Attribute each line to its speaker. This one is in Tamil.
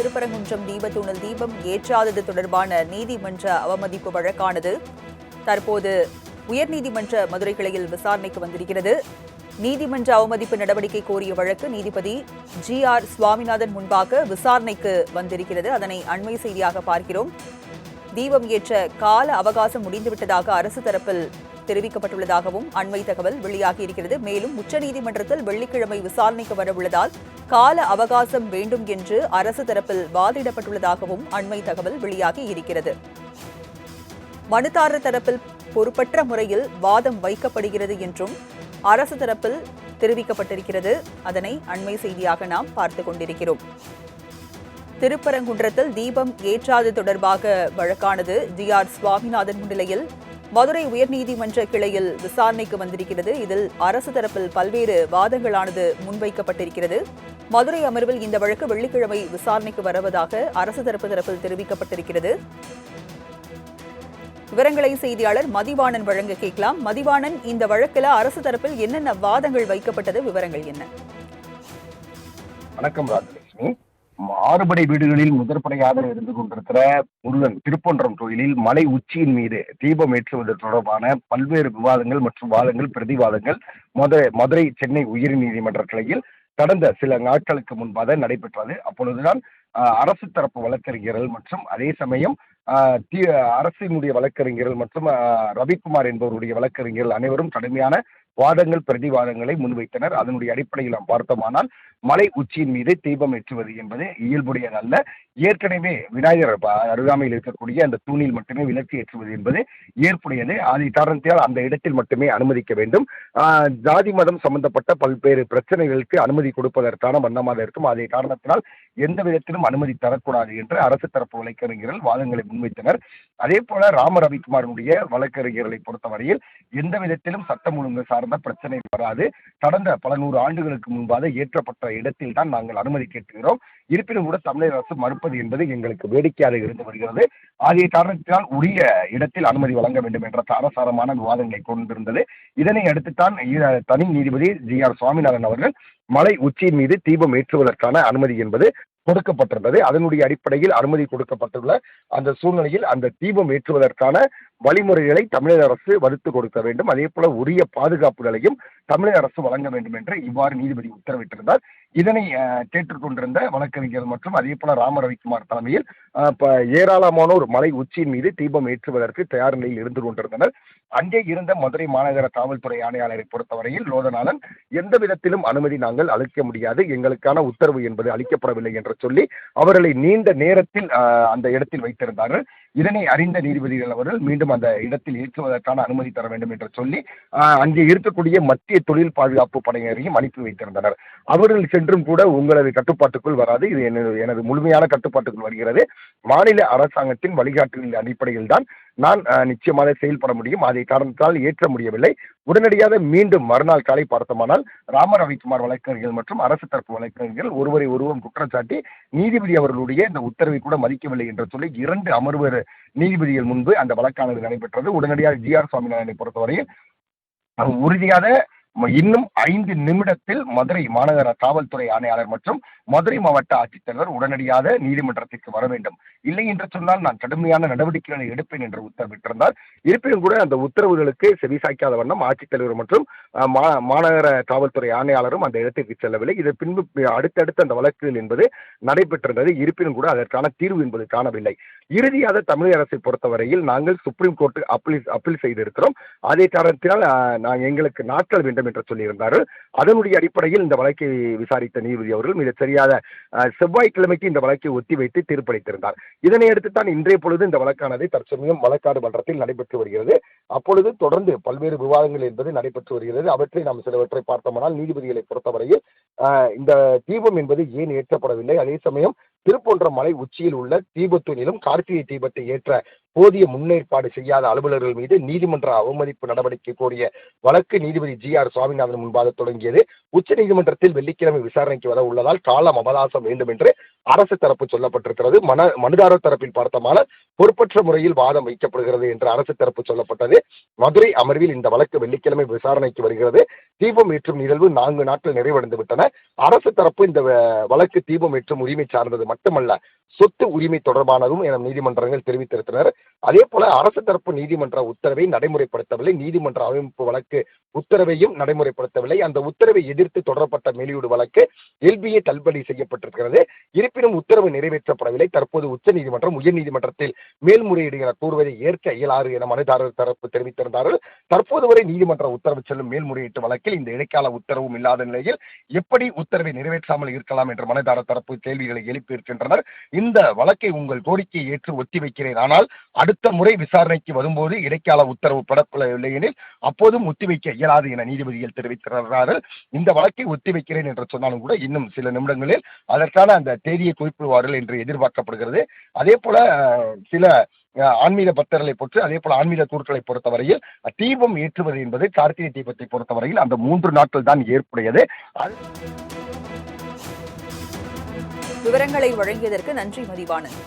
Speaker 1: திருப்பரங்குன்றம் தீபத்தூணில் தீபம் ஏற்றாதது தொடர்பான நீதிமன்ற அவமதிப்பு வழக்கானது தற்போது உயர்நீதிமன்ற மதுரை கிளையில் விசாரணைக்கு வந்திருக்கிறது. நீதிமன்ற அவமதிப்பு நடவடிக்கை கோரிய வழக்கு நீதிபதி ஜி.ஆர். சுவாமிநாதன் முன்பாக விசாரணைக்கு வந்திருக்கிறது. அதனை அண்மை செய்தியாக பார்க்கிறோம். தீபம் ஏற்ற கால அவகாசம் முடிந்துவிட்டதாக அரசு தரப்பில் தெரிவிக்கப்பட்டுள்ளதாகவும் அண்மை தகவல் வெளியாகியிருக்கிறது. மேலும் உச்சநீதிமன்றத்தில் வெள்ளிக்கிழமை விசாரணைக்கு வரவுள்ளதால் கால அவகாசம் வேண்டும் என்று அரசு தரப்பில் வாதிடப்பட்டுள்ளதாகவும் அண்மை தகவல் வெளியாகி இருக்கிறது. மனுதாரர் தரப்பில் பொறுப்பற்ற முறையில் வாதம் வைக்கப்படுகிறது என்றும் அரசு தரப்பில் தெரிவிக்கப்பட்டிருக்கிறது. அதனை அண்மை செய்தியாக நாம் பார்த்துக் கொண்டிருக்கிறோம். திருப்பரங்குன்றத்தில் தீபம் ஏற்றாது தொடர்பாக வழக்கானது ஜி.ஆர். சுவாமிநாதன் முன்னிலையில் மதுரை உயர்நீதிமன்ற கிளையில் விசாரணைக்கு வந்திருக்கிறது. இதில் அரசு தரப்பில் பல்வேறு வாதங்களானது முன்வைக்கப்பட்டிருக்கிறது. மதுரை அமர்வில் இந்த வழக்கு வெள்ளிக்கிழமை விசாரணைக்கு வருவதாக அரசு தரப்பில் தெரிவிக்கப்பட்டிருக்கிறது. விவரங்களை செய்தியாளர் மதிவாணன் வழங்க கேட்கலாம். மதிவாணன், இந்த வழக்கில் அரசு தரப்பில் என்னென்ன வாதங்கள் வைக்கப்பட்டது, விவரங்கள் என்ன?
Speaker 2: வணக்கம் ராஜலட்சுமி. ஆறுபடை வீடுகளில் முதற்படையாக இருந்து கொண்டிருக்கிற முருகன் திருப்பொன்றம் கோயிலில் மலை உச்சியின் மீது தீபம் ஏற்றுவது தொடர்பான பல்வேறு விவாதங்கள் மற்றும் வாதங்கள் பிரதிவாதங்கள் மதுரை சென்னை உயர் நீதிமன்ற கிளையில் கடந்த சில நாட்களுக்கு முன்பாக நடைபெற்றது. அப்பொழுதுதான் அரசு தரப்பு வழக்கறிஞர்கள் மற்றும் அதே சமயம் அரசினுடைய வழக்கறிஞர்கள் மற்றும் ரவிக்குமார் என்பவருடைய வழக்கறிஞர்கள் அனைவரும் கடுமையான வாதங்கள் பிரதிவாதங்களை முன்வைத்தனர். அதனுடைய அடிப்படையில் நாம் பார்த்தோமானால் மலை உச்சியின் மீது தீபம் ஏற்றுவது என்பது இயல்புடையதல்ல. ஏற்கனவே விநாயகர் அருகாமையில் இருக்கக்கூடிய அந்த தூணில் மட்டுமே விளக்கு ஏற்றுவது என்பது ஏற்புடையது. அதை காரணத்தால் அந்த இடத்தில் மட்டுமே அனுமதிக்க வேண்டும். ஜாதி மதம் சம்பந்தப்பட்ட பல்வேறு பிரச்சனைகளுக்கு அனுமதி கொடுப்பதற்கான வண்ணமாக இருக்கும். அதை காரணத்தினால் எந்த விதத்திலும் அனுமதி தரக்கூடாது என்று அரசு தரப்பு வழக்கறிஞர்கள் வாதங்களை முன்வைத்தனர். அதே போல ரவிக்குமாரனுடைய வழக்கறிஞர்களை பொறுத்தவரையில் எந்த விதத்திலும் சட்டம் ஒழுங்கு சார்ந்த பிரச்சனை வராது. கடந்த பல நூறு ஆண்டுகளுக்கு முன்பாக ஏற்றப்பட்ட இடத்தில் தான் நாங்கள் அனுமதி கேட்கிறோம். இருப்பினும் கூட தமிழக அரசு மறுப்பது என்பது எங்களுக்கு வேடிக்கையாக இருந்து வருகிறது. அதே காரணத்தினால் உரிய இடத்தில் அனுமதி வழங்க வேண்டும் என்ற சாரசாரமான விவாதங்களை கொண்டிருந்தது. இதனை அடுத்துத்தான் தனி நீதிபதி ஜி.ஆர். சுவாமிநாதன் அவர்கள் மலை உச்சியின் மீது தீபம் ஏற்றுவதற்கான அனுமதி என்பது கொடுக்கப்பட்டிருந்தது. அதனுடைய அடிப்படையில் அனுமதி கொடுக்கப்பட்டுள்ள அந்த சூழ்நிலையில் அந்த தீபம் ஏற்றுவதற்கான வழிமுறைகளை தமிழக அரசு வகுத்து கொடுக்க வேண்டும். அதே போல உரிய பாதுகாப்புகளையும் தமிழக அரசு வழங்க வேண்டும் என்று இவ்வாறு நீதிபதி உத்தரவிட்டிருந்தார். இதனை கேட்டுக்கொண்டிருந்த வழக்கறிஞர்கள் மற்றும் அதே போல ரவிக்குமார் தலைமையில் ஏராளமானோர் மலை உச்சியின் மீது தீபம் ஏற்றுவதற்கு தயார் நிலையில் இருந்து கொண்டிருந்தனர். அங்கே இருந்த மதுரை மாநகர காவல்துறை ஆணையாளரை பொறுத்தவரையில் லோகநாதன் எந்த விதத்திலும் அனுமதி நாங்கள் அளிக்க முடியாது, எங்களுக்கான உத்தரவு என்பது அளிக்கப்படவில்லை என்று சொல்லி அவர்களை நீண்ட நேரத்தில் அந்த இடத்தில் வைத்திருந்தார்கள். இதனை அறிந்த நீதிபதிகள் அவர்கள் மீண்டும் அந்த இடத்தில் ஏற்றுவதற்கான அனுமதி தர வேண்டும் என்று சொல்லி அங்கே இருக்கக்கூடிய மத்திய தொழில் பாதுகாப்பு படையினரையும் அனுப்பி வைத்திருந்தனர். அவர்கள் சென்றும் கூட உங்களது கட்டுப்பாட்டுக்குள் வராது, இது எனது முழுமையான கட்டுப்பாட்டுக்குள் வருகிறது, மாநில அரசாங்கத்தின் வழிகாட்டுதலின் அடிப்படையில் தான் நான் நிச்சயமாக செயல்பட முடியும். அதை காரணத்தால் ஏற்ற முடியவில்லை. உடனடியாக மீண்டும் மறுநாள் காலை பார்த்தோமானால் ரவிக்குமார் வழக்கறிஞர்கள் மற்றும் அரசு தரப்பு வழக்கறிஞர்கள் ஒருவரை ஒருவரும் குற்றம் சாட்டி நீதிபதி அவர்களுடைய இந்த உத்தரவை கூட மதிக்கவில்லை என்று சொல்லி 2 அமர்வு நீதிபதிகள் முன்பு அந்த வழக்கானது நடைபெற்றது. உடனடியாக ஜி.ஆர். சுவாமிநாதனை பொறுத்தவரையில் உறுதியாக இன்னும் 5 நிமிடத்தில் மதுரை மாநகர காவல்துறை ஆணையாளர் மற்றும் மதுரை மாவட்ட ஆட்சித்தலைவர் உடனடியாக நீதிமன்றத்திற்கு வர வேண்டும், இல்லை என்று சொன்னால் நான் கடுமையான நடவடிக்கைகளை எடுப்பேன் என்று உத்தரவிட்டிருந்தார். இருப்பினும் கூட அந்த உத்தரவுகளுக்கு செவிசாய்க்காத வண்ணம் ஆட்சித்தலைவர் மற்றும் மாநகர காவல்துறை ஆணையாளரும் அந்த இடத்திற்கு செல்லவில்லை. இதன் பின்பு அடுத்தடுத்து அந்த வழக்குகள் என்பது நடைபெற்றிருந்தது. இருப்பினும் கூட அதற்கான தீர்வு என்பது காணவில்லை. இறுதியாக தமிழக அரசை பொறுத்தவரையில் நாங்கள் சுப்ரீம் கோர்ட்டு அப்பீல் செய்திருக்கிறோம். அதே காரணத்தினால் எங்களுக்கு நாட்கள் வேண்டும் என்று சொல்லியிருந்தார்கள். அதனுடைய அடிப்படையில் இந்த வழக்கை விசாரித்த நீதிபதி அவர்கள் மிக சரியாக செவ்வாய்க்கிழமைக்கு இந்த வழக்கை ஒத்திவைத்து தீர்ப்பளித்திருந்தார். இதனை அடுத்துத்தான் இன்றைய பொழுது இந்த வழக்கானது தற்சமயம் வழக்காடு மன்றத்தில் நடைபெற்று வருகிறது. அப்பொழுது தொடர்ந்து பல்வேறு விவாதங்கள் என்பது நடைபெற்று வருகிறது. அவற்றை நாம் சிலவற்றை பார்த்தோம்னால் நீதிபதிகளை பொறுத்தவரையில் இந்த தீபம் என்பது ஏன் ஏற்றப்படவில்லை, அதே சமயம் திருப்பொன்றம் மலை உச்சியில் உள்ள தீபத்தூணிலும் கார்த்திகை தீபத்தை ஏற்ற போதிய முன்னேற்பாடு செய்யாத அலுவலர்கள் மீது நீதிமன்ற அவமதிப்பு நடவடிக்கை கோரிய வழக்கு நீதிபதி GR சுவாமிநாதன் முன்பாக தொடங்கியது. உச்சநீதிமன்றத்தில் வெள்ளிக்கிழமை விசாரணைக்கு வர உள்ளதால் காலம் அவகாசம் வேண்டும் என்று அரசு தரப்பு சொல்லப்பட்டிருக்கிறது. மனுதாரர் தரப்பில் பார்த்தமானால் பொறுப்பற்ற முறையில் வாதம் வைக்கப்படுகிறது என்று அரசு தரப்பு சொல்லப்பட்டது. மதுரை அமர்வில் இந்த வழக்கு வெள்ளிக்கிழமை விசாரணைக்கு வருகிறது. தீபம் ஏற்றும் நிகழ்வு 4 நாட்கள் நிறைவடைந்து விட்டன. அரசு தரப்பு இந்த வழக்கு தீபம் ஏற்றும் உரிமை சார்ந்தது மட்டுமல்ல, சொத்து உரிமை தொடர்பானதும் என நீதிமன்றங்கள் தெரிவித்திருந்தனர். அதே போல அரசு தரப்பு நீதிமன்ற உத்தரவை நடைமுறைப்படுத்தவில்லை. நீதிமன்ற அமைப்பு வழக்கு உத்தரவையும் நடைமுறைப்படுத்தவில்லை. அந்த உத்தரவை எதிர்த்து தொடரப்பட்ட மேல்முறையீடு வழக்கு LBA தள்ளுபடி செய்யப்பட்டிருக்கிறது. இருப்பினும் உத்தரவு நிறைவேற்றப்படவில்லை. தற்போது உச்சநீதிமன்றம் உயர்நீதிமன்றத்தில் மேல்முறையீடு என கூறுவதை ஏற்க இயலாது என மனுதாரர் தரப்பு தெரிவித்திருந்தார்கள். தற்போது வரை நீதிமன்ற உத்தரவு செல்லும் மேல்முறையீட்டு வழக்கில் இந்த இடைக்கால உத்தரவும் இல்லாத நிலையில் எப்படி உத்தரவை நிறைவேற்றாமல் இருக்கலாம் என்று மனுதாரர் தரப்பு கேள்விகளை எழுப்பியிருக்கின்றனர். இந்த வழக்கை உங்கள் கோரிக்கையை ஏற்று ஒத்திவைக்கிறேன், ஆனால் அடுத்த முறை விசாரணைக்கு வரும்போது இடைக்கால உத்தரவு பெறப்படவில்லை எனில் அப்போதும் ஒத்திவைக்க இயலாது என நீதிபதிகள் தெரிவித்திருக்கிறார்கள். இந்த வழக்கை ஒத்திவைக்கிறேன் என்று சொன்னாலும் கூட இன்னும் சில நிமிடங்களில் அதற்கான அந்த தேதியை குறிப்பிடுவார்கள் என்று எதிர்பார்க்கப்படுகிறது. அதே போல சில ஆன்மீக பக்தர்களை பொறுத்து, அதே போல ஆன்மீக குருக்களை பொறுத்தவரையில் தீபம் ஏற்றுவது என்பது கார்த்திகை தீபத்தை பொறுத்தவரையில் அந்த 3 நாட்கள் தான் ஏற்புடையது.
Speaker 1: விவரங்களை வழங்கியதற்கு நன்றி மதிவாணன்.